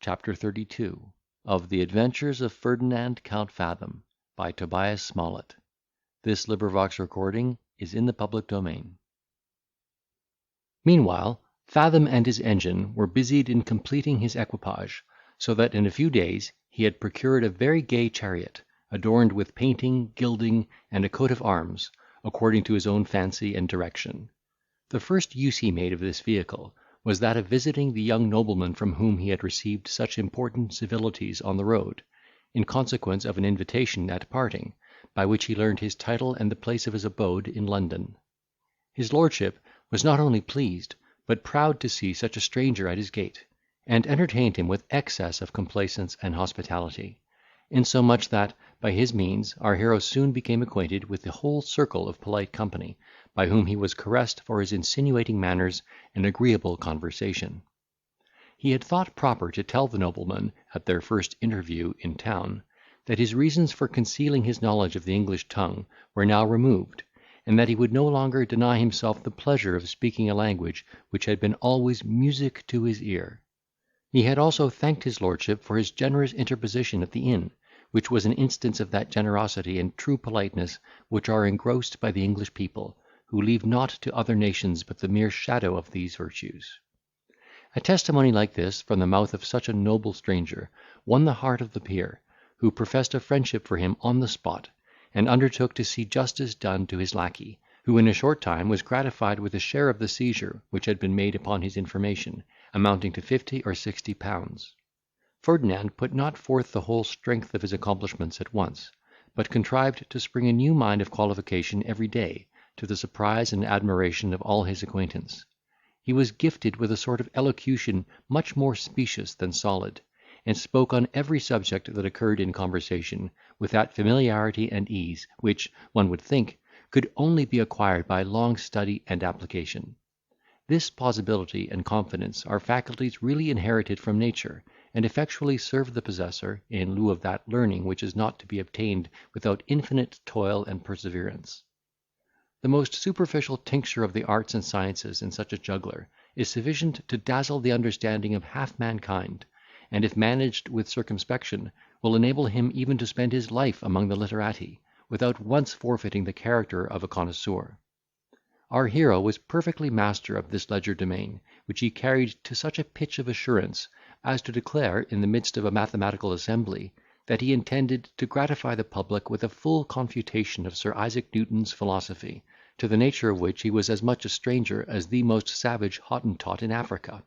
CHAPTER 32 of the Adventures of Ferdinand Count Fathom by Tobias Smollett. Recording is in the public domain. Meanwhile, Fathom and his engine were busied in completing his equipage, so that in a few days he had procured a very gay chariot, adorned with painting, gilding, and a coat of arms, according to his own fancy and direction. The first use he made of this vehicle was that of visiting the young nobleman from whom he had received such important civilities on the road, in consequence of an invitation at parting, by which he learned his title and the place of his abode in London. His lordship was not only pleased, but proud to see such a stranger at his gate, and entertained him with excess of complaisance and hospitality, insomuch that, by his means, our hero soon became acquainted with the whole circle of polite company, by whom he was caressed for his insinuating manners and agreeable conversation. He had thought proper to tell the nobleman, at their first interview in town, that his reasons for concealing his knowledge of the English tongue were now removed, and that he would no longer deny himself the pleasure of speaking a language which had been always music to his ear. He had also thanked his lordship for his generous interposition at the inn, which was an instance of that generosity and true politeness which are engrossed by the English people, who leave not to other nations but the mere shadow of these virtues. A testimony like this, from the mouth of such a noble stranger, won the heart of the peer, who professed a friendship for him on the spot, and undertook to see justice done to his lacquey, who in a short time was gratified with a share of the seizure which had been made upon his information, amounting to 50 or 60 pounds. Ferdinand put not forth the whole strength of his accomplishments at once, but contrived to spring a new mine of qualification every day, to the surprise and admiration of all his acquaintance. He was gifted with a sort of elocution much more specious than solid, and spoke on every subject that occurred in conversation, with that familiarity and ease, which, one would think, could only be acquired by long study and application. This plausibility and confidence are faculties really inherited from nature, and effectually serve the possessor, in lieu of that learning which is not to be obtained without infinite toil and perseverance. The most superficial tincture of the arts and sciences in such a juggler is sufficient to dazzle the understanding of half mankind, and if managed with circumspection, will enable him even to spend his life among the literati, without once forfeiting the character of a connoisseur. Our hero was perfectly master of this legerdemain, which he carried to such a pitch of assurance, as to declare, in the midst of a mathematical assembly, that he intended to gratify the public with a full confutation of Sir Isaac Newton's philosophy, to the nature of which he was as much a stranger as the most savage Hottentot in Africa.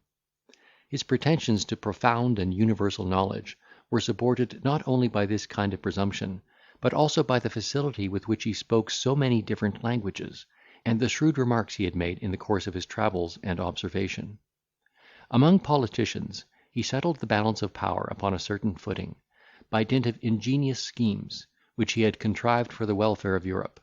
His pretensions to profound and universal knowledge were supported not only by this kind of presumption, but also by the facility with which he spoke so many different languages, and the shrewd remarks he had made in the course of his travels and observation. Among politicians, he settled the balance of power upon a certain footing, by dint of ingenious schemes, which he had contrived for the welfare of Europe.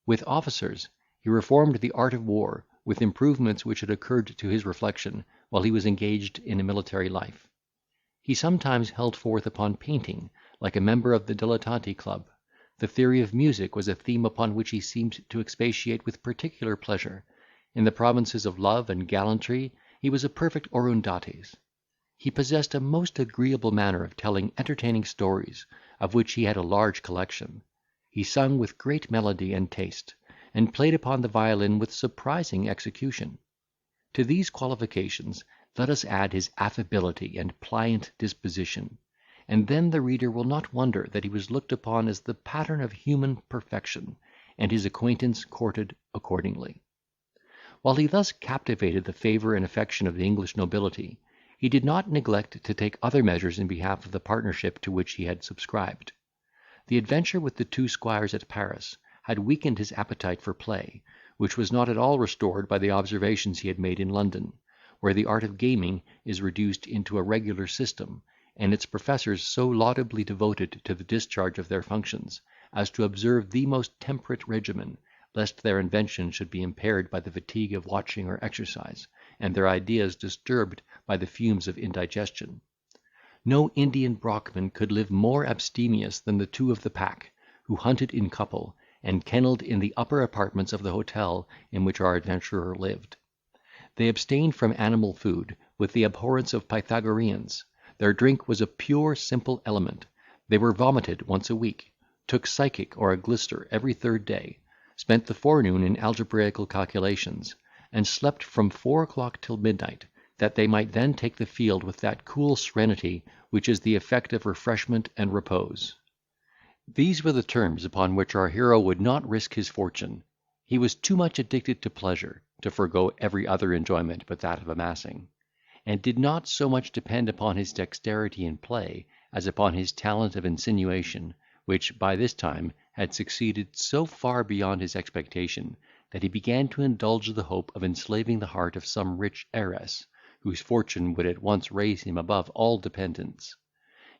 With officers, he reformed the art of war, with improvements which had occurred to his reflection while he was engaged in a military life. He sometimes held forth upon painting, like a member of the Dilettanti Club. The theory of music was a theme upon which he seemed to expatiate with particular pleasure. In the provinces of love and gallantry he was a perfect Orundates. He possessed a most agreeable manner of telling entertaining stories, of which he had a large collection. He sung with great melody and taste, and played upon the violin with surprising execution. To these qualifications let us add his affability and pliant disposition, and then the reader will not wonder that he was looked upon as the pattern of human perfection, and his acquaintance courted accordingly. While he thus captivated the favour and affection of the English nobility, he did not neglect to take other measures in behalf of the partnership to which he had subscribed. The adventure with the two squires at Paris had weakened his appetite for play, which was not at all restored by the observations he had made in London, where the art of gaming is reduced into a regular system, and its professors so laudably devoted to the discharge of their functions, as to observe the most temperate regimen, lest their invention should be impaired by the fatigue of watching or exercise, and their ideas disturbed by the fumes of indigestion. No Indian Brockman could live more abstemious than the two of the pack, who hunted in couple, and kennelled in the upper apartments of the hotel in which our adventurer lived. They abstained from animal food with the abhorrence of Pythagoreans, Their drink was a pure simple element. They were vomited once a week, took physic or a glister every third day, spent the forenoon in algebraical calculations, and slept from 4 o'clock till midnight, that they might then take the field with that cool serenity which is the effect of refreshment and repose. These were the terms upon which our hero would not risk his fortune. He was too much addicted to pleasure to forego every other enjoyment but that of amassing, and did not so much depend upon his dexterity in play as upon his talent of insinuation, which by this time had succeeded so far beyond his expectation, that he began to indulge the hope of enslaving the heart of some rich heiress, whose fortune would at once raise him above all dependence.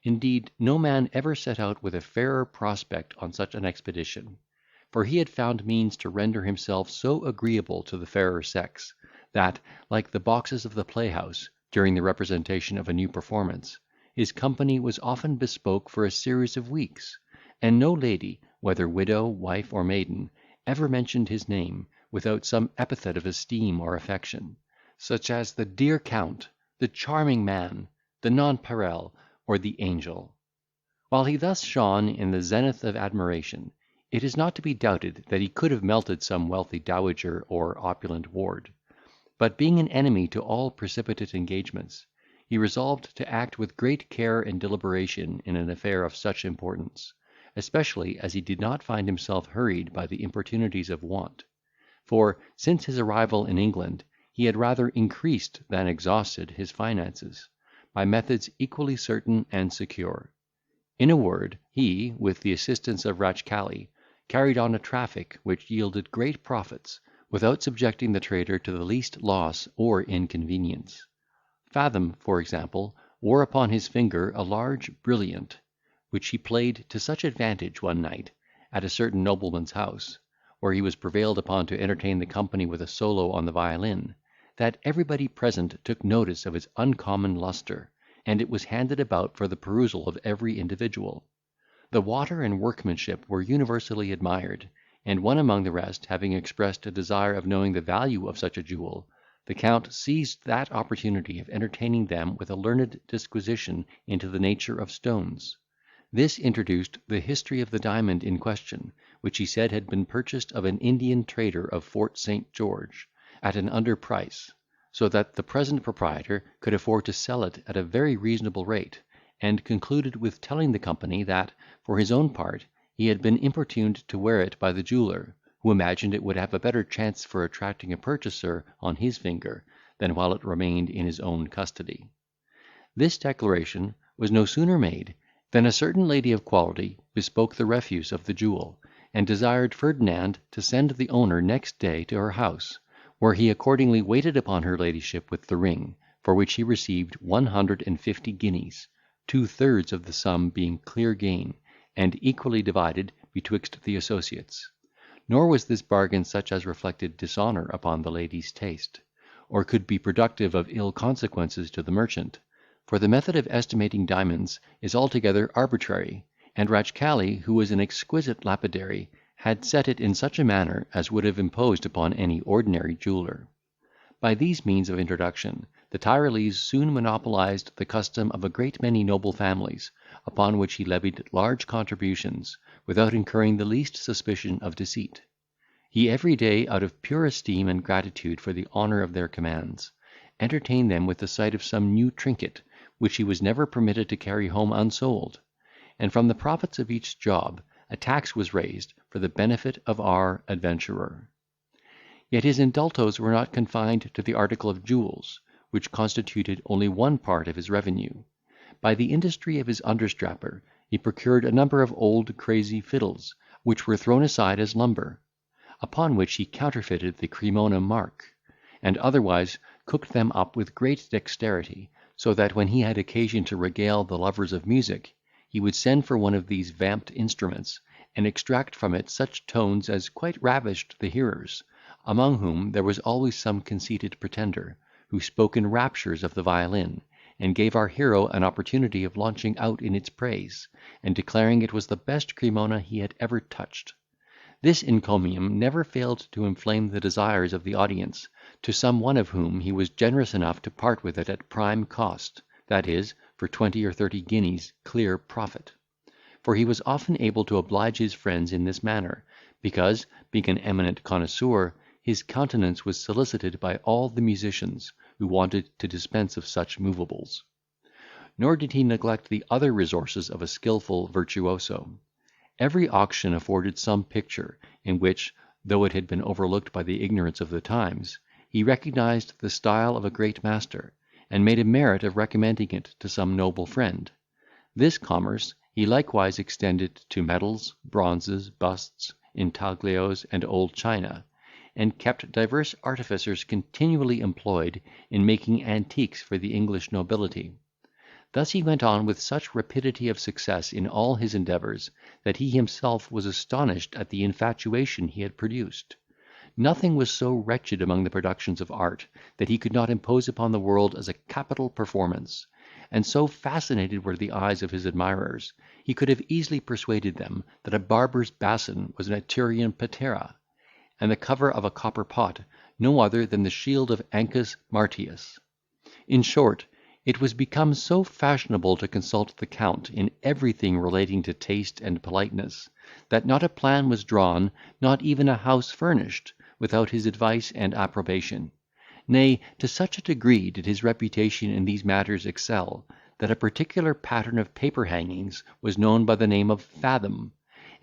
Indeed, no man ever set out with a fairer prospect on such an expedition; for he had found means to render himself so agreeable to the fairer sex, that, like the boxes of the playhouse, during the representation of a new performance, his company was often bespoke for a series of weeks, and no lady, whether widow, wife, or maiden, ever mentioned his name without some epithet of esteem or affection, such as the dear Count, the charming man, the nonpareil, or the angel. While he thus shone in the zenith of admiration, it is not to be doubted that he could have melted some wealthy dowager or opulent ward; but being an enemy to all precipitate engagements, he resolved to act with great care and deliberation in an affair of such importance, especially as he did not find himself hurried by the importunities of want; for, since his arrival in England, he had rather increased than exhausted his finances, by methods equally certain and secure. In a word, he, with the assistance of Ratchcali, carried on a traffic which yielded great profits, without subjecting the trader to the least loss or inconvenience. Fathom, for example, wore upon his finger a large brilliant, which he played to such advantage one night, at a certain nobleman's house, where he was prevailed upon to entertain the company with a solo on the violin, that everybody present took notice of his uncommon lustre, and it was handed about for the perusal of every individual. The water and workmanship were universally admired, and one among the rest having expressed a desire of knowing the value of such a jewel, the Count seized that opportunity of entertaining them with a learned disquisition into the nature of stones. This introduced the history of the diamond in question, which he said had been purchased of an Indian trader of Fort St. George, at an under price, so that the present proprietor could afford to sell it at a very reasonable rate, and concluded with telling the company that, for his own part, he had been importuned to wear it by the jeweller, who imagined it would have a better chance for attracting a purchaser on his finger, than while it remained in his own custody. This declaration was no sooner made, than a certain lady of quality bespoke the refuse of the jewel, and desired Ferdinand to send the owner next day to her house, where he accordingly waited upon her ladyship with the ring, for which he received 150 guineas, 2/3 of the sum being clear gain, and equally divided betwixt the associates. Nor was this bargain such as reflected dishonour upon the lady's taste, or could be productive of ill consequences to the merchant; for the method of estimating diamonds is altogether arbitrary, and Ratchcali, who was an exquisite lapidary, had set it in such a manner as would have imposed upon any ordinary jeweller. By these means of introduction, the Tyrolese soon monopolised the custom of a great many noble families, upon which he levied large contributions, without incurring the least suspicion of deceit. He every day, out of pure esteem and gratitude for the honour of their commands, entertained them with the sight of some new trinket, which he was never permitted to carry home unsold; and from the profits of each job, a tax was raised for the benefit of our adventurer. Yet his indultos were not confined to the article of jewels, which constituted only one part of his revenue. By the industry of his understrapper, he procured a number of old crazy fiddles, which were thrown aside as lumber; upon which he counterfeited the Cremona mark, and otherwise cooked them up with great dexterity, so that when he had occasion to regale the lovers of music, he would send for one of these vamped instruments, and extract from it such tones as quite ravished the hearers, among whom there was always some conceited pretender, who spoke in raptures of the violin, and gave our hero an opportunity of launching out in its praise, and declaring it was the best Cremona he had ever touched. This encomium never failed to inflame the desires of the audience, to some one of whom he was generous enough to part with it at prime cost, that is, for 20 or 30 guineas clear profit; for he was often able to oblige his friends in this manner, because, being an eminent connoisseur, his countenance was solicited by all the musicians, who wanted to dispense of such movables. Nor did he neglect the other resources of a skilful virtuoso. Every auction afforded some picture, in which, though it had been overlooked by the ignorance of the times, he recognised the style of a great master, and made a merit of recommending it to some noble friend. This commerce he likewise extended to medals, bronzes, busts, intaglios, and old china, and kept divers artificers continually employed in making antiques for the English nobility. Thus he went on with such rapidity of success in all his endeavours, that he himself was astonished at the infatuation he had produced. Nothing was so wretched among the productions of art, that he could not impose upon the world as a capital performance; and so fascinated were the eyes of his admirers, he could have easily persuaded them that a barber's bason was an Etrurian patera, and the cover of a copper pot no other than the shield of Ancus Martius. In short, it was become so fashionable to consult the Count in everything relating to taste and politeness, that not a plan was drawn, not even a house furnished, without his advice and approbation. Nay, to such a degree did his reputation in these matters excel, that a particular pattern of paper hangings was known by the name of Fathom,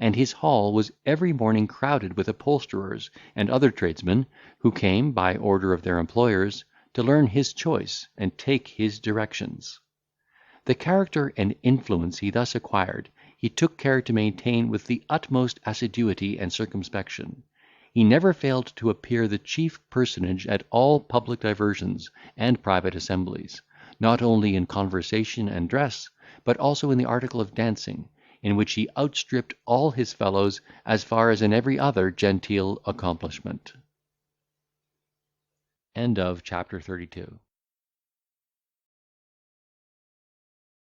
and his hall was every morning crowded with upholsterers and other tradesmen, who came, by order of their employers, to learn his choice and take his directions. The character and influence he thus acquired, he took care to maintain with the utmost assiduity and circumspection. He never failed to appear the chief personage at all public diversions and private assemblies, not only in conversation and dress, but also in the article of dancing, in which he outstripped all his fellows as far as in every other genteel accomplishment. End of chapter 32.